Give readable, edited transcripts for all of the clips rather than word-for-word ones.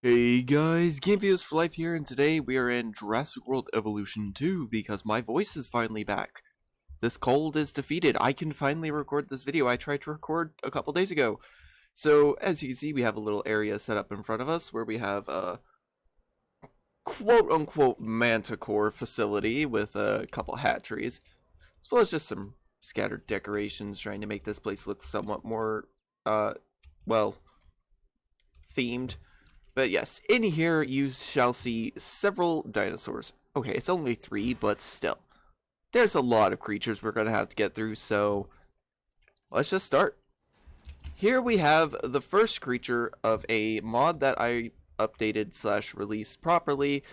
Hey guys, Game Videos for Life here, and today we are in Jurassic World Evolution 2 because my voice is finally back. This cold is defeated. I can finally record this video I tried to record a couple days ago. So, as you can see, we have a little area set up in front of us where we have a quote-unquote manticore facility with a couple hatcheries, as well as just some scattered decorations trying to make this place look somewhat more, well, themed. But yes, in here you shall see several dinosaurs. Okay, it's only 3, but still. There's a lot of creatures we're going to have to get through, so let's just start. Here we have the first creature of a mod that I updated / released properly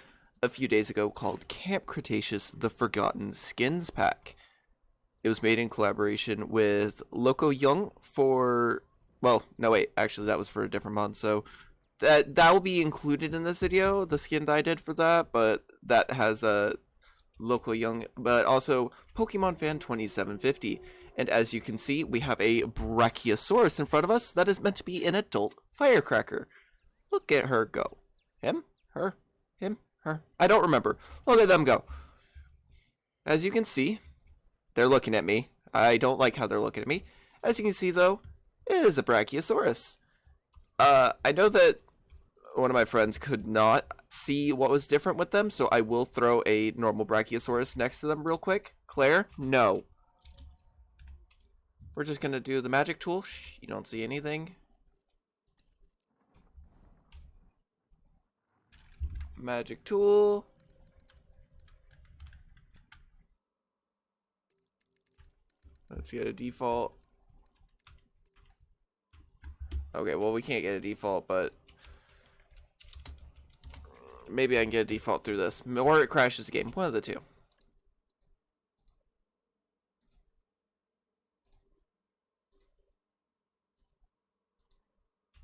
a few days ago called Camp Cretaceous: The Forgotten Skins Pack. It was made in collaboration with Loco Young for... Well, no wait, actually that was for a different mod, so... That will be included in this video, the skin that I did for that, but that has a local young, but also Pokemon Fan 2750. And as you can see, we have a Brachiosaurus in front of us that is meant to be an adult firecracker. Look at her go. Him? Her? Him? Her? I don't remember. Look at them go. As you can see, they're looking at me. I don't like how they're looking at me. As you can see, though, it is a Brachiosaurus. I know that one of my friends could not see what was different with them, so I will throw a normal Brachiosaurus next to them real quick. Claire? No. We're just gonna do the magic tool. Shh, you don't see anything. Magic tool. Let's get a default. Okay, well, we can't get a default, but maybe I can get a default through this. Or it crashes the game. One of the two.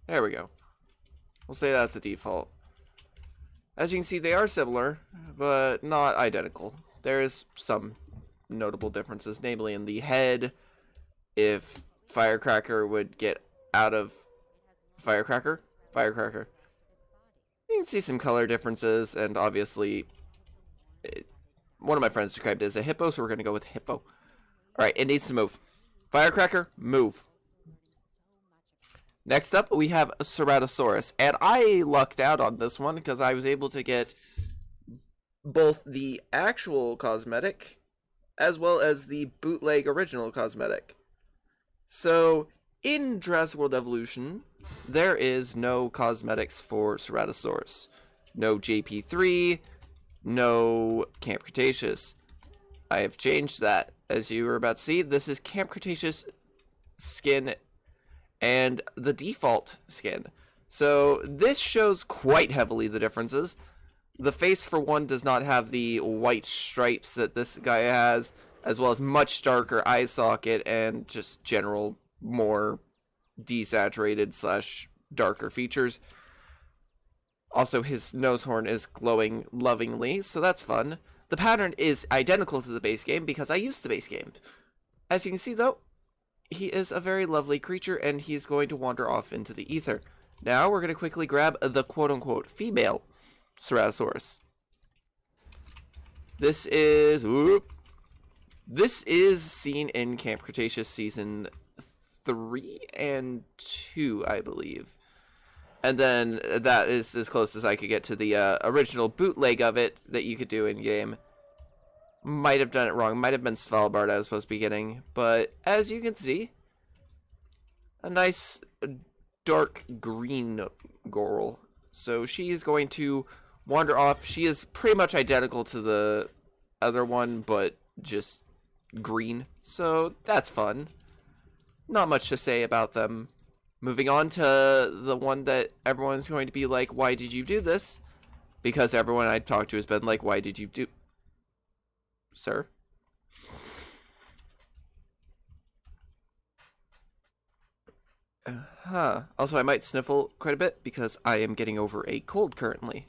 There we go. We'll say that's a default. As you can see, they are similar, but not identical. There's some notable differences, namely in the head. If Firecracker would get out of Firecracker. You can see some color differences, and obviously, one of my friends described it as a hippo, so we're going to go with hippo. Alright, it needs to move. Firecracker, move. Next up, we have a Ceratosaurus, and I lucked out on this one because I was able to get both the actual cosmetic as well as the bootleg original cosmetic. So, in Jurassic World Evolution, there is no cosmetics for Ceratosaurus. No JP3, no Camp Cretaceous. I have changed that. As you were about to see, this is Camp Cretaceous skin and the default skin. So this shows quite heavily the differences. The face, for one, does not have the white stripes that this guy has, as well as much darker eye socket and just general more desaturated / darker features. Also, his nose horn is glowing lovingly, so that's fun. The pattern is identical to the base game because I used the base game. As you can see, though, he is a very lovely creature, and he's going to wander off into the ether. Now, we're going to quickly grab the quote-unquote female Ceratosaurus. This is seen in Camp Cretaceous Season 3 and 2, I believe. And then that is as close as I could get to the original bootleg of it that you could do in game. Might have done it wrong. Might have been Svalbard I was supposed to be getting. But as you can see, a nice dark green girl. So she is going to wander off. She is pretty much identical to the other one, but just green. So that's fun. Not much to say about them. Moving on to the one that everyone's going to be like, why did you do this? Because everyone I talked to has been like, why did you do... Sir? Also, I might sniffle quite a bit because I am getting over a cold currently.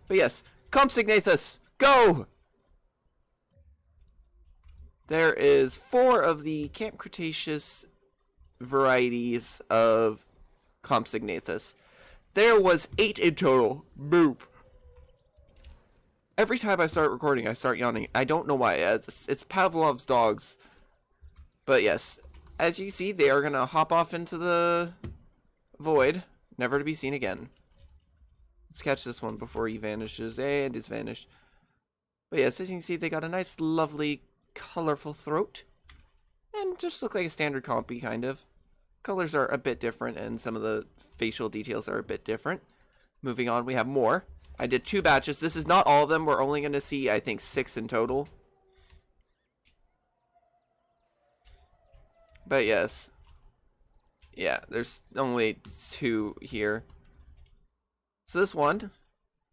But yes, Compsognathus, go! There is 4 of the Camp Cretaceous varieties of Compsognathus. There was 8 in total. Move. Every time I start recording, I start yawning. I don't know why. It's Pavlov's dogs. But yes, as you see, they are going to hop off into the void, never to be seen again. Let's catch this one before he vanishes, and it's vanished. But yes, as you can see, they got a nice, lovely, colorful throat. And just look like a standard compy, kind of. Colors are a bit different, and some of the facial details are a bit different. Moving on, we have more. I did 2 batches. This is not all of them. We're only going to see, I think, 6 in total. But yes. Yeah, there's only 2 here. So this one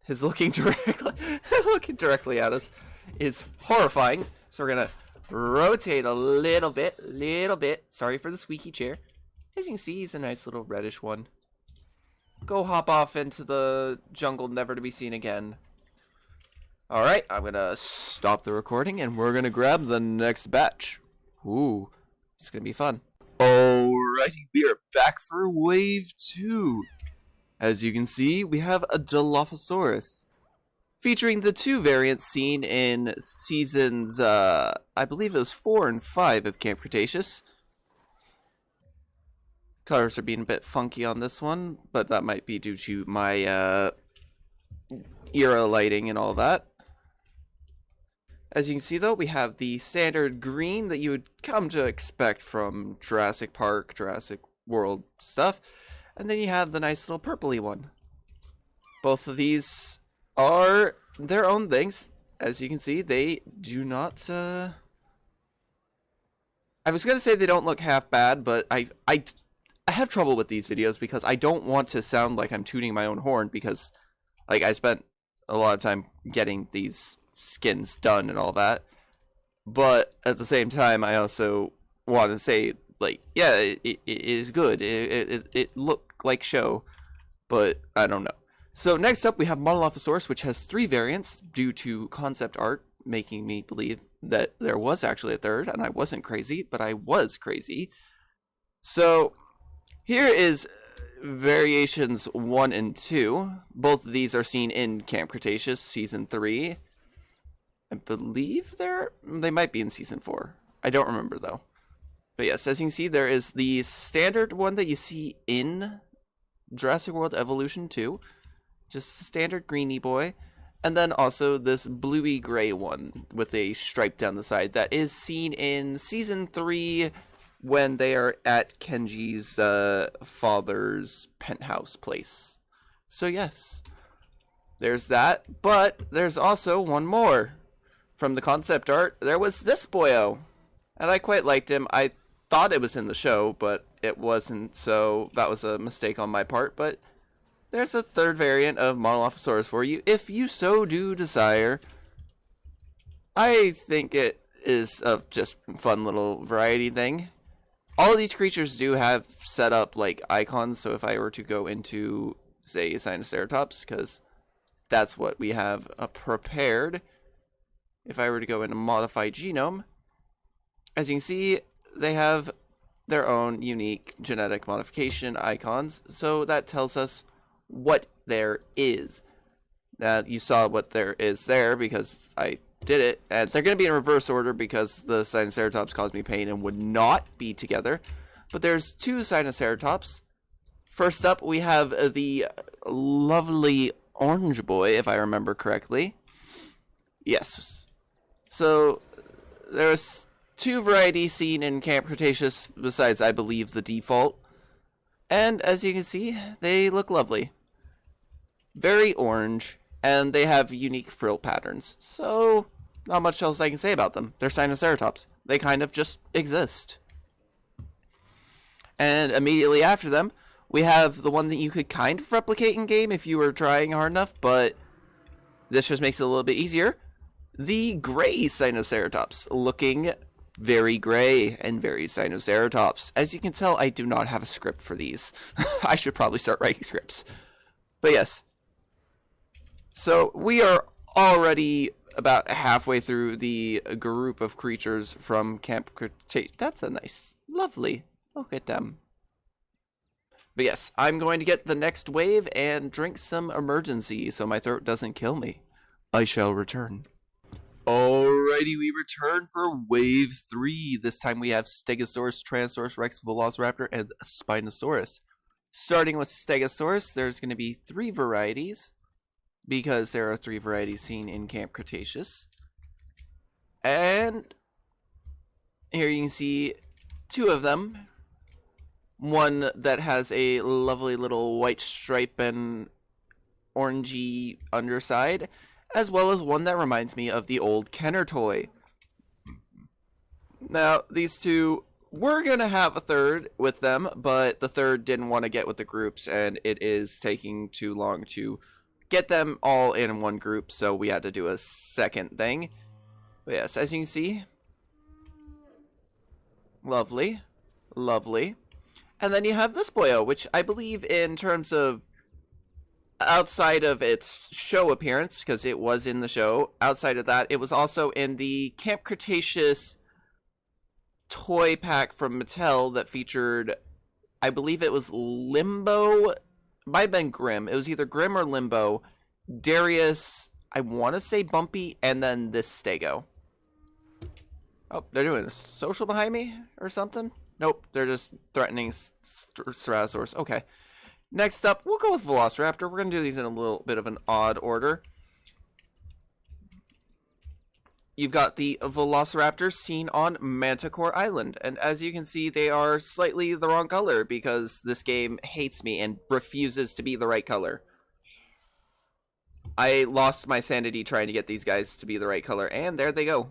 is looking directly at us. Is horrifying. So we're going to rotate a little bit. Sorry for the squeaky chair. As you can see, he's a nice little reddish one. Go hop off into the jungle, never to be seen again. Alright, I'm gonna stop the recording and we're gonna grab the next batch. Ooh, it's gonna be fun. Alrighty, we are back for wave 2. As you can see, we have a Dilophosaurus, featuring the 2 variants seen in seasons, I believe it was 4 and 5 of Camp Cretaceous. Colors are being a bit funky on this one, but that might be due to my era lighting and all that. As you can see, though, we have the standard green that you would come to expect from Jurassic Park, Jurassic World stuff. And then you have the nice little purpley one. Both of these are their own things. As you can see, they do not... I was going to say they don't look half bad, but I have trouble with these videos because I don't want to sound like I'm tooting my own horn because, like, I spent a lot of time getting these skins done and all that. But at the same time, I also want to say, like, yeah, it is good. It looked like show, but I don't know. So next up, we have Monolophosaurus, which has 3 variants due to concept art, making me believe that there was actually a 3rd, and I wasn't crazy, but I was crazy. So here is variations 1 and 2. Both of these are seen in Camp Cretaceous Season 3. I believe they might be in Season 4. I don't remember, though. But yes, as you can see, there is the standard one that you see in Jurassic World Evolution 2. Just a standard greeny boy. And then also this bluey gray one with a stripe down the side that is seen in Season 3 when they are at Kenji's father's penthouse place. So yes, there's that. But there's also one more. From the concept art, there was this boyo. And I quite liked him. I thought it was in the show, but it wasn't. So that was a mistake on my part. But there's a 3rd variant of Monolophosaurus for you, if you so do desire. I think it is a just fun little variety thing. All of these creatures do have set up like icons, so if I were to go into, say, Sinoceratops, because that's what we have prepared. If I were to go into Modify Genome, as you can see, they have their own unique genetic modification icons, so that tells us what there is. Now, you saw what there is there because I did it, and they're going to be in reverse order because the Sinoceratops caused me pain and would not be together. But there's 2 Sinoceratops. First up, we have the lovely orange boy, if I remember correctly. Yes. So there's 2 varieties seen in Camp Cretaceous besides, I believe, the default. And as you can see, they look lovely. Very orange, and they have unique frill patterns. So not much else I can say about them. They're Sinoceratops. They kind of just exist. And immediately after them, we have the one that you could kind of replicate in game if you were trying hard enough, but this just makes it a little bit easier. The gray Sinoceratops, looking very gray and very Sinoceratops. As you can tell, I do not have a script for these. I should probably start writing scripts. But yes. So we are already about halfway through the group of creatures from Camp Cretaceous. That's a nice, lovely. Look at them. But yes, I'm going to get the next wave and drink some emergency so my throat doesn't kill me. I shall return. Alrighty, we return for wave 3. This time we have Stegosaurus, Tyrannosaurus Rex, Velociraptor, and Spinosaurus. Starting with Stegosaurus, there's going to be 3 varieties, because there are 3 varieties seen in Camp Cretaceous. And here you can see 2 of them. One that has a lovely little white stripe and orangey underside, as well as one that reminds me of the old Kenner toy. Now, these 2 were going to have a third with them, but the third didn't want to get with the groups, and it is taking too long to get them all in one group, so we had to do a second thing. But yes, as you can see, lovely, lovely. And then you have this boyo, which I believe in terms of outside of its show appearance, because it was in the show, outside of that, it was also in the Camp Cretaceous toy pack from Mattel that featured, I believe it was Limbo, might have been Grim. It was either Grim or Limbo, Darius, I want to say Bumpy, and then this Stego. Oh, they're doing a social behind me or something? Nope, they're just threatening Ceratosaurus. Okay. Next up, we'll go with Velociraptor. We're going to do these in a little bit of an odd order. You've got the Velociraptors seen on Manticore Island. And as you can see, they are slightly the wrong color because this game hates me and refuses to be the right color. I lost my sanity trying to get these guys to be the right color, and there they go.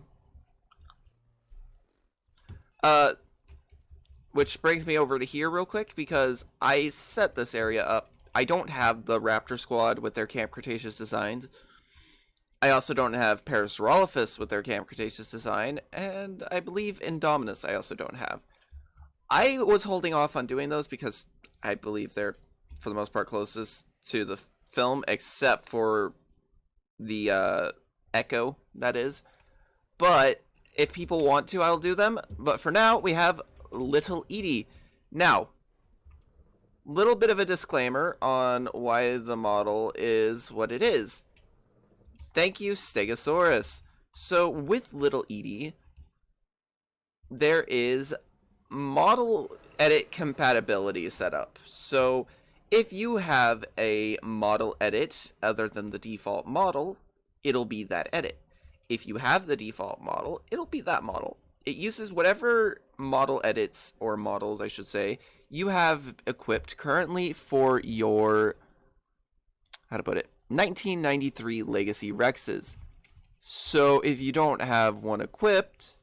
Which brings me over to here real quick, because I set this area up. I don't have the Raptor Squad with their Camp Cretaceous designs. I also don't have Parasaurolophus with their Camp Cretaceous design, and I believe Indominus I also don't have. I was holding off on doing those because I believe they're, for the most part, closest to the film, except for the Echo, that is. But if people want to, I'll do them. But for now, we have Little Edie. Now, little bit of a disclaimer on why the model is what it is. Thank you, Stegosaurus. So, with Little Edie, there is model edit compatibility set up. So, if you have a model edit other than the default model, it'll be that edit. If you have the default model, it'll be that model. It uses whatever model edits, or models I should say, you have equipped currently for your, how to put it, 1993 Legacy Rexes. So if you don't have one equipped,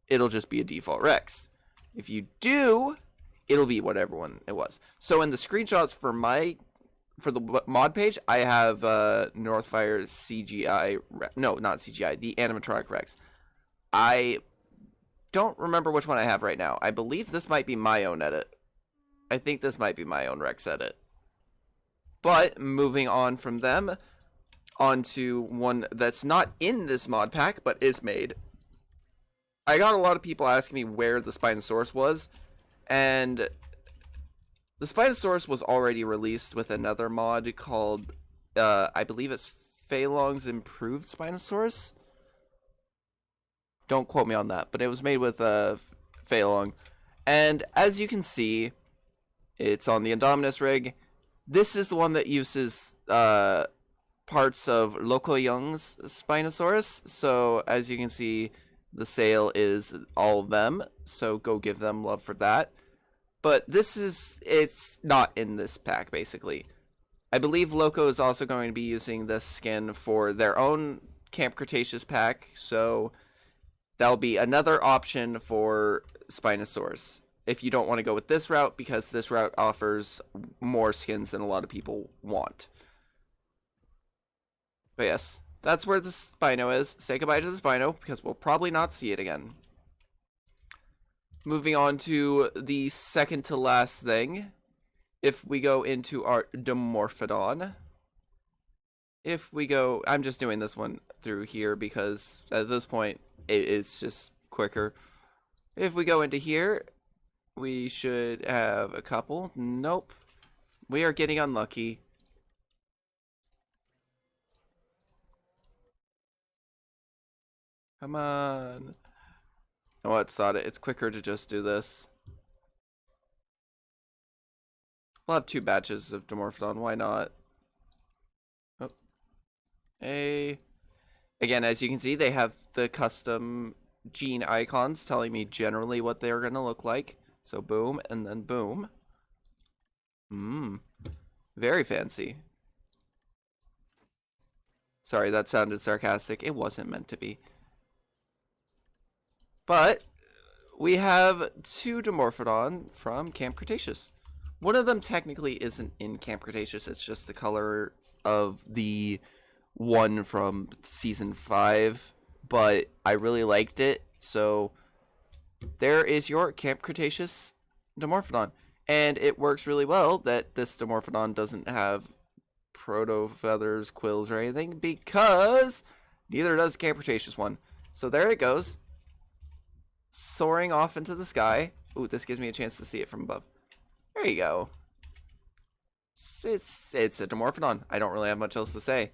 it'll just be a default Rex. If you do, it'll be whatever one it was. So in the screenshots for the mod page, I have Northfire's CGI, no, not CGI, the animatronic Rex. I don't remember which one I have right now. I believe this might be my own edit. I think this might be my own Rex edit. But moving on from them, onto one that's not in this mod pack, but is made. I got a lot of people asking me where the Spinosaurus was, and the Spinosaurus was already released with another mod called, I believe it's Feilong's Improved Spinosaurus. Don't quote me on that, but it was made with Feilong. And as you can see, it's on the Indominus rig. This is the one that uses parts of Loco Young's Spinosaurus. So as you can see, the sale is all of them. So go give them love for that. But it's not in this pack, basically. I believe Loco is also going to be using this skin for their own Camp Cretaceous pack. So that'll be another option for Spinosaurus if you don't want to go with this route, because this route offers more skins than a lot of people want. But yes, that's where the Spino is. Say goodbye to the Spino, because we'll probably not see it again. Moving on to the second to last thing. If we go into our Dimorphodon. If we go, I'm just doing this one through here because at this point it is just quicker. If we go into here, we should have a couple. Nope. We are getting unlucky. Come on. Oh, what, thought it. It's quicker to just do this. We'll have 2 batches of Dimorphodon. Why not? Oh. Hey. Again, as you can see, they have the custom gene icons telling me generally what they're going to look like. So boom, and then boom. Very fancy. Sorry, that sounded sarcastic. It wasn't meant to be. But we have 2 Dimorphodon from Camp Cretaceous. One of them technically isn't in Camp Cretaceous. It's just the color of the one from season 5. But I really liked it. So there is your Camp Cretaceous Dimorphodon. And it works really well that this Dimorphodon doesn't have proto feathers, quills, or anything, because neither does the Camp Cretaceous one. So there it goes, soaring off into the sky. Ooh, this gives me a chance to see it from above. There you go. It's a Dimorphodon. I don't really have much else to say.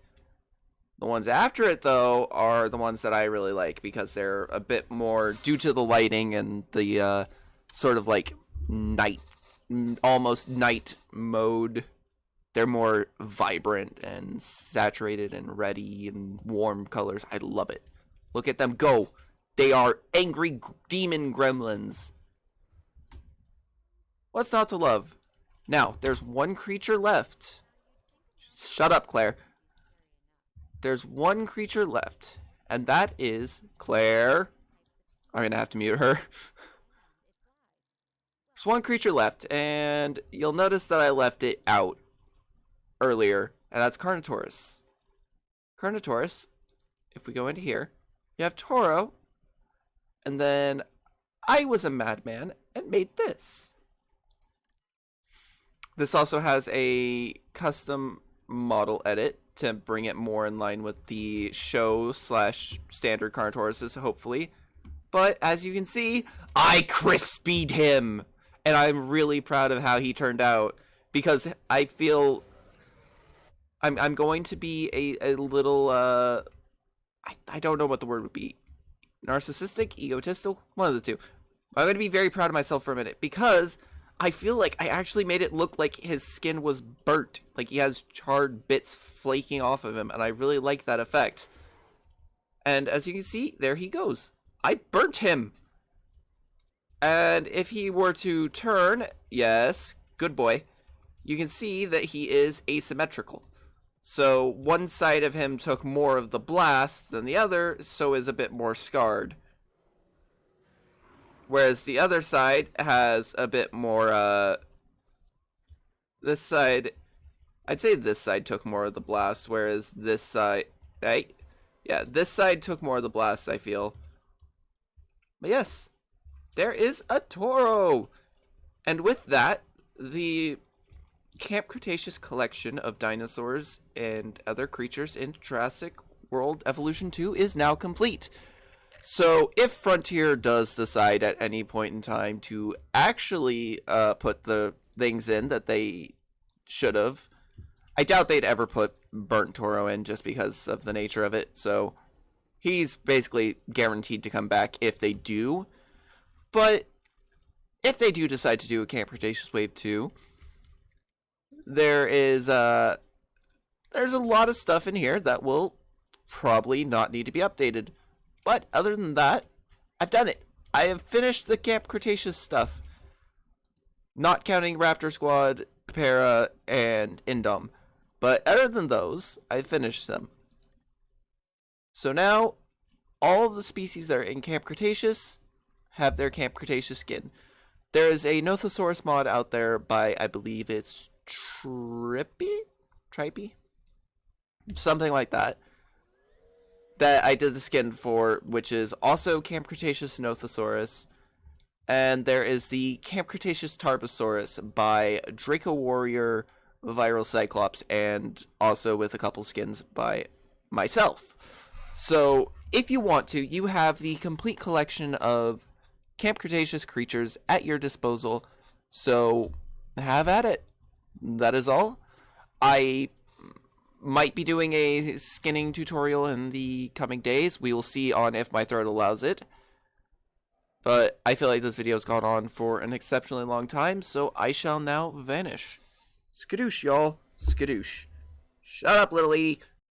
The ones after it, though, are the ones that I really like because they're a bit more, due to the lighting and the sort of like night, almost night mode. They're more vibrant and saturated and ready and warm colors. I love it. Look at them go. They are angry demon gremlins. What's not to love? Now, there's one creature left. Shut up, Claire. There's one creature left, and that is Claire. I'm going to have to mute her. There's one creature left, and you'll notice that I left it out earlier, and that's Carnotaurus. Carnotaurus, if we go into here, you have Toro, and then I was a madman and made this. This also has a custom model edit to bring it more in line with the show / standard Carnotauruses, hopefully. But as you can see, I crispied him, and I'm really proud of how he turned out because I feel I'm going to be a little I don't know what the word would be. Narcissistic, egotistical, one of the two. I'm going to be very proud of myself for a minute because I feel like I actually made it look like his skin was burnt. Like he has charred bits flaking off of him, and I really like that effect. And as you can see, there he goes. I burnt him. And if he were to turn, yes, good boy, you can see that he is asymmetrical. So one side of him took more of the blast than the other, so is a bit more scarred. Whereas the other side has a bit more, this side, I'd say this side took more of the blast, whereas this side, yeah, this side took more of the blast, I feel. But yes, there is a Toro! And with that, the Camp Cretaceous collection of dinosaurs and other creatures in Jurassic World Evolution 2 is now complete. So if Frontier does decide at any point in time to actually put the things in that they should have, I doubt they'd ever put Burnt Toro in just because of the nature of it. So he's basically guaranteed to come back if they do. But if they do decide to do a Camp Cretaceous Wave 2, there's a lot of stuff in here that will probably not need to be updated. But other than that, I've done it. I have finished the Camp Cretaceous stuff. Not counting Raptor Squad, Para, and Indom. But other than those, I've finished them. So now, all of the species that are in Camp Cretaceous have their Camp Cretaceous skin. There is a Nothosaurus mod out there by, I believe it's Trippy? Something like that. That I did the skin for, which is also Camp Cretaceous Nothosaurus. And there is the Camp Cretaceous Tarbosaurus by Draco Warrior, Viral Cyclops, and also with a couple skins by myself. So, if you want to, you have the complete collection of Camp Cretaceous creatures at your disposal. So, have at it. that is all. I might be doing a skinning tutorial in the coming days. We will see on if my throat allows it. But I feel like this video has gone on for an exceptionally long time, so I shall now vanish. Skadoosh, y'all. Skadoosh. Shut up, little lady.